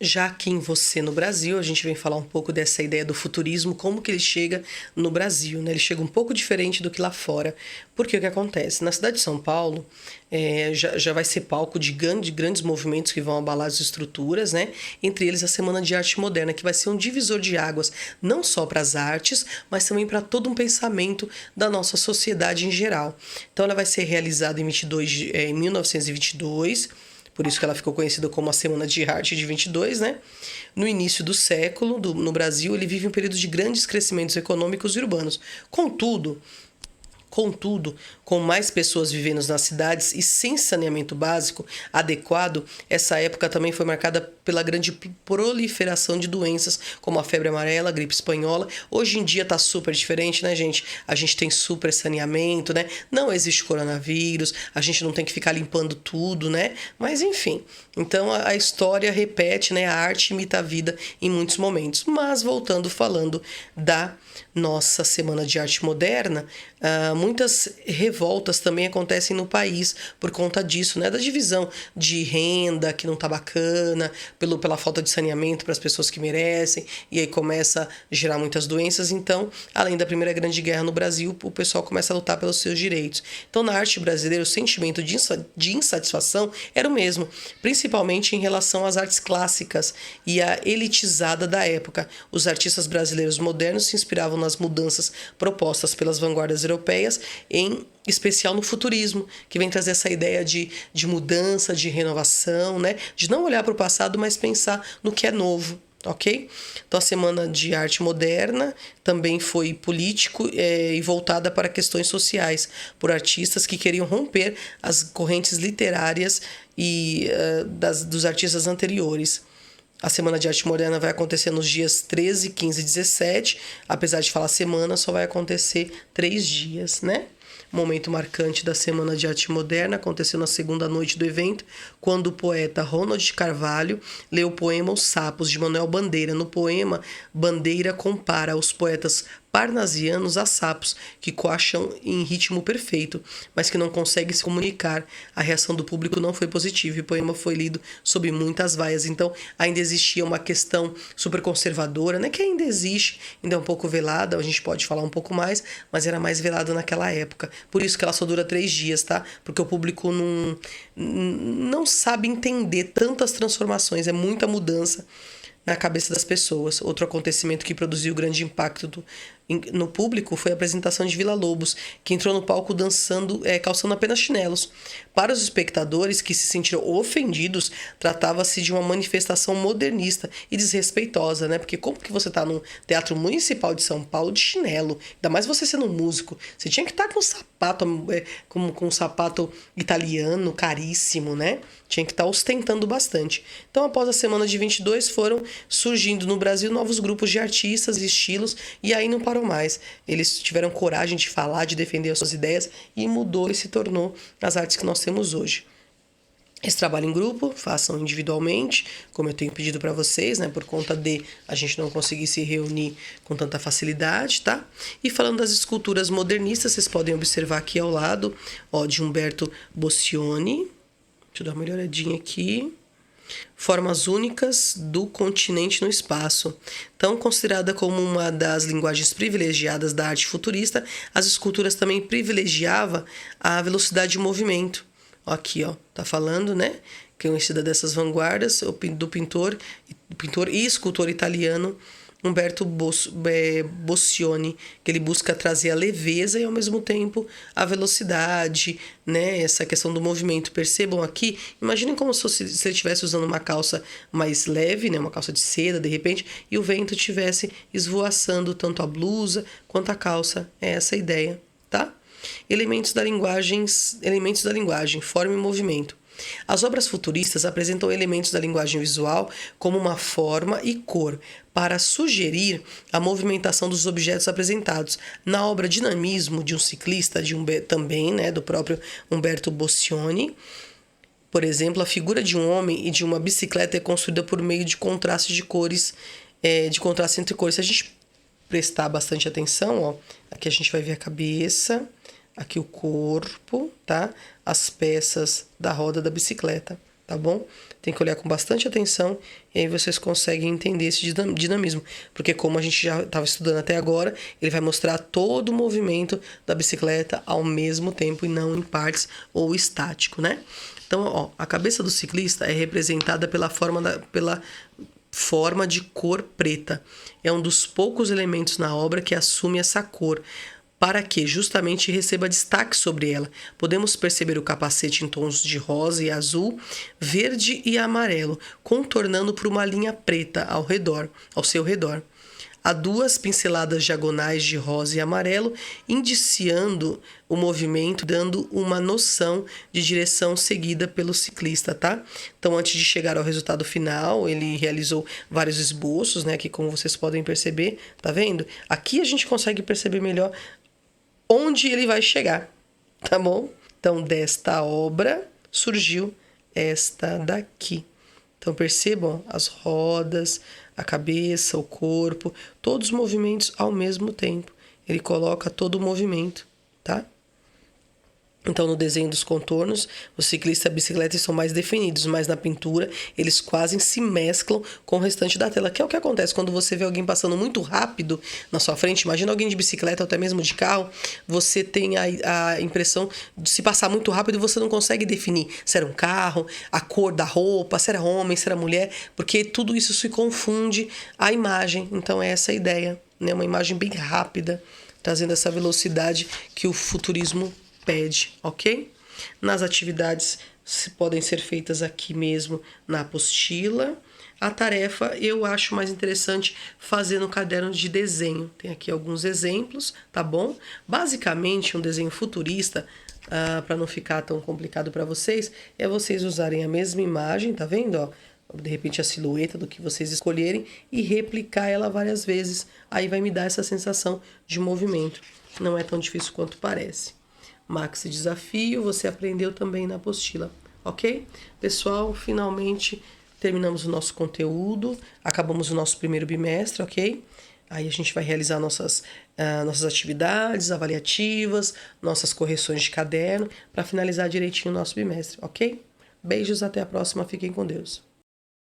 Já aqui em Você no Brasil, a gente vem falar um pouco dessa ideia do futurismo, como que ele chega no Brasil, né? Ele chega um pouco diferente do que lá fora. Porque o que acontece? Na cidade de São Paulo, já vai ser palco de grandes movimentos que vão abalar as estruturas, né? Entre eles a Semana de Arte Moderna, que vai ser um divisor de águas, não só para as artes, mas também para todo um pensamento da nossa sociedade em geral. Então ela vai ser realizada em 1922, por isso que ela ficou conhecida como a Semana de Arte de 22, né? No início do século, no Brasil, ele vive um período de grandes crescimentos econômicos e urbanos. Contudo, com mais pessoas vivendo nas cidades e sem saneamento básico adequado, essa época também foi marcada pela grande proliferação de doenças, como a febre amarela, a gripe espanhola. Hoje em dia tá super diferente, né, gente? A gente tem super saneamento, né? Não existe coronavírus, a gente não tem que ficar limpando tudo, né? Mas enfim, então a história repete, né? A arte imita a vida em muitos momentos. Mas voltando, falando da nossa Semana de Arte Moderna, muitas revoltas também acontecem no país por conta disso, né? Da divisão de renda que não tá bacana, pela falta de saneamento para as pessoas que merecem, e aí começa a gerar muitas doenças. Então, além da Primeira Grande Guerra no Brasil, o pessoal começa a lutar pelos seus direitos. Então, na arte brasileira, o sentimento de insatisfação era o mesmo, principalmente em relação às artes clássicas e a elitizada da época. Os artistas brasileiros modernos se inspiravam nas mudanças propostas pelas vanguardas europeias, em especial no futurismo, que vem trazer essa ideia de mudança, de renovação, né? De não olhar para o passado, mas pensar no que é novo, ok? Então a Semana de Arte Moderna também foi político e voltada para questões sociais, por artistas que queriam romper as correntes literárias dos artistas anteriores. A Semana de Arte Moderna vai acontecer nos dias 13, 15 e 17. Apesar de falar semana, só vai acontecer 3 dias, né? Momento marcante da Semana de Arte Moderna aconteceu na segunda noite do evento, quando o poeta Ronald Carvalho leu o poema Os Sapos, de Manuel Bandeira. No poema, Bandeira compara os poetas parnasianos a sapos, que coacham em ritmo perfeito, mas que não conseguem se comunicar. A reação do público não foi positiva e o poema foi lido sob muitas vaias. Então, ainda existia uma questão super conservadora, né? Que ainda existe, ainda é um pouco velada, a gente pode falar um pouco mais, mas era mais velada naquela época. Por isso que ela só dura 3 dias, tá? Porque o público não sabe entender tantas transformações, é muita mudança na cabeça das pessoas. Outro acontecimento que produziu grande impacto no público foi a apresentação de Villa-Lobos, que entrou no palco dançando, calçando apenas chinelos. Para os espectadores que se sentiram ofendidos, tratava-se de uma manifestação modernista e desrespeitosa, né? Porque como que você tá no Teatro Municipal de São Paulo de chinelo? Ainda mais você sendo um músico. Você tinha que estar com sapato, com um sapato italiano caríssimo, né? Tinha que estar ostentando bastante. Então, após a Semana de 22, foram surgindo no Brasil novos grupos de artistas e estilos, e aí não parou mais. Eles tiveram coragem de falar, de defender as suas ideias, e mudou e se tornou as artes que nós temos hoje. Esse trabalho em grupo, façam individualmente, como eu tenho pedido para vocês, né, por conta de a gente não conseguir se reunir com tanta facilidade, tá? E falando das esculturas modernistas, vocês podem observar aqui ao lado, ó, de Umberto Boccioni. Deixa eu dar uma melhoradinha aqui. Formas únicas do continente no espaço. Então, considerada como uma das linguagens privilegiadas da arte futurista, as esculturas também privilegiavam a velocidade de movimento. Aqui, ó, tá falando, né? Conhecida dessas vanguardas, do pintor e escultor italiano Umberto Boccioni, que ele busca trazer a leveza e ao mesmo tempo a velocidade, né? Essa questão do movimento. Percebam aqui, imaginem como se ele estivesse usando uma calça mais leve, né? Uma calça de seda, de repente, e o vento estivesse esvoaçando tanto a blusa quanto a calça. É essa a ideia, tá? Elementos da linguagem, forma e movimento. As obras futuristas apresentam elementos da linguagem visual como uma forma e cor, para sugerir a movimentação dos objetos apresentados. Na obra Dinamismo, de um ciclista, também, né, do próprio Umberto Boccioni, por exemplo, a figura de um homem e de uma bicicleta é construída por meio de contraste de cores, de contraste entre cores. Se a gente prestar bastante atenção, ó, aqui a gente vai ver a cabeça, aqui o corpo, tá? As peças da roda da bicicleta, tá bom? Tem que olhar com bastante atenção e aí vocês conseguem entender esse dinamismo. Porque como a gente já estava estudando até agora, ele vai mostrar todo o movimento da bicicleta ao mesmo tempo e não em partes ou estático, né? Então, ó, a cabeça do ciclista é representada pela forma de cor preta. É um dos poucos elementos na obra que assume essa cor, para que justamente receba destaque sobre ela. Podemos perceber o capacete em tons de rosa e azul, verde e amarelo, contornando por uma linha preta ao seu redor. Há 2 pinceladas diagonais de rosa e amarelo, indiciando o movimento, dando uma noção de direção seguida pelo ciclista, tá? Então, antes de chegar ao resultado final, ele realizou vários esboços, né? Que como vocês podem perceber, tá vendo? Aqui a gente consegue perceber melhor onde ele vai chegar, tá bom? Então, desta obra surgiu esta daqui. Então, percebam as rodas, a cabeça, o corpo, todos os movimentos ao mesmo tempo. Ele coloca todo o movimento, tá? Então, no desenho dos contornos, o ciclista e a bicicleta são mais definidos, mas na pintura eles quase se mesclam com o restante da tela, que é o que acontece quando você vê alguém passando muito rápido na sua frente. Imagina alguém de bicicleta ou até mesmo de carro, você tem a impressão de se passar muito rápido e você não consegue definir se era um carro, a cor da roupa, se era homem, se era mulher, porque tudo isso se confunde a imagem. Então, é essa a ideia, né? Uma imagem bem rápida, trazendo essa velocidade que o futurismo pede, ok? Nas atividades podem ser feitas aqui mesmo na apostila. A tarefa eu acho mais interessante fazer no caderno de desenho. Tem aqui alguns exemplos, tá bom? Basicamente, um desenho futurista, para não ficar tão complicado para vocês, é vocês usarem a mesma imagem, tá vendo? Ó? De repente a silhueta do que vocês escolherem e replicar ela várias vezes. Aí vai me dar essa sensação de movimento. Não é tão difícil quanto parece. Maxi Desafio, você aprendeu também na apostila, ok? Pessoal, finalmente terminamos o nosso conteúdo, acabamos o nosso primeiro bimestre, ok? Aí a gente vai realizar nossas atividades avaliativas, nossas correções de caderno, para finalizar direitinho o nosso bimestre, ok? Beijos, até a próxima, fiquem com Deus.